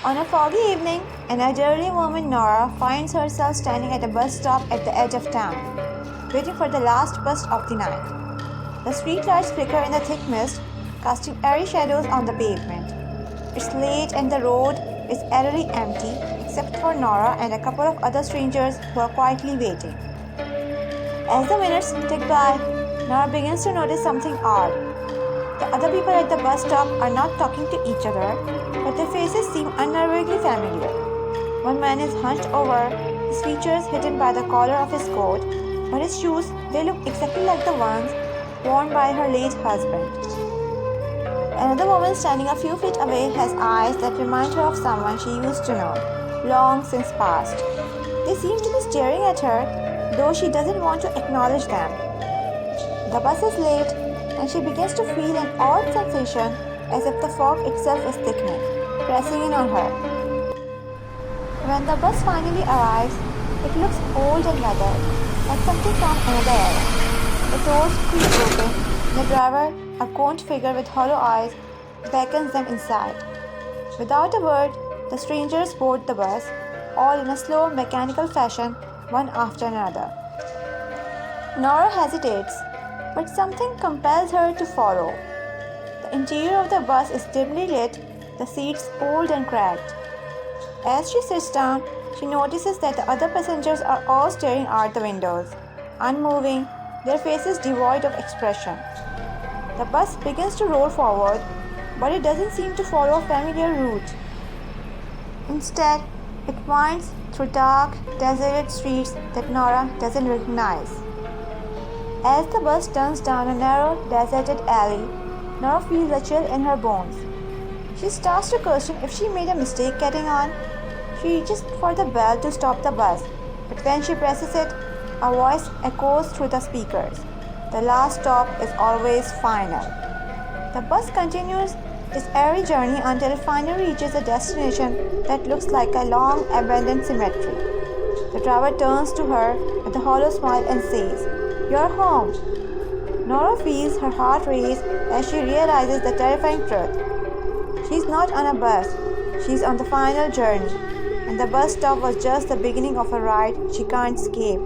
On a foggy evening, an elderly woman, Nora, finds herself standing at a bus stop at the edge of town, waiting for the last bus of the night. The streetlights flicker in the thick mist, casting airy shadows on the pavement. It's late and the road is eerily empty, except for Nora and a couple of other strangers who are quietly waiting. As the minutes tick by, Nora begins to notice something odd. The other people at the bus stop are not talking to each other, but their faces seem unnervingly familiar. One man is hunched over, his features hidden by the collar of his coat, but his shoes, they look exactly like the ones worn by her late husband. Another woman standing a few feet away has eyes that remind her of someone she used to know, long since passed. They seem to be staring at her, though she doesn't want to acknowledge them. The bus is late, and she begins to feel an odd sensation as if the fog itself is thickening, pressing in on her. When the bus finally arrives, it looks old and weathered, like something from another era. The doors creak open, and the driver, a gaunt figure with hollow eyes, beckons them inside. Without a word, the strangers board the bus, all in a slow, mechanical fashion, one after another. Nora hesitates, but something compels her to follow. The interior of the bus is dimly lit, the seats old and cracked. As she sits down, she notices that the other passengers are all staring out the windows, unmoving, their faces devoid of expression. The bus begins to roll forward, but it doesn't seem to follow a familiar route. Instead, it winds through dark, deserted streets that Nora doesn't recognize. As the bus turns down a narrow, deserted alley, Nora feels a chill in her bones. She starts to question if she made a mistake getting on. She reaches for the bell to stop the bus, but when she presses it, a voice echoes through the speakers. The last stop is always final. The bus continues its airy journey until it finally reaches a destination that looks like a long abandoned cemetery. The driver turns to her with a hollow smile and says, "You're home." Nora feels her heart race as she realizes the terrifying truth. She's not on a bus, she's on the final journey, and the bus stop was just the beginning of a ride she can't escape.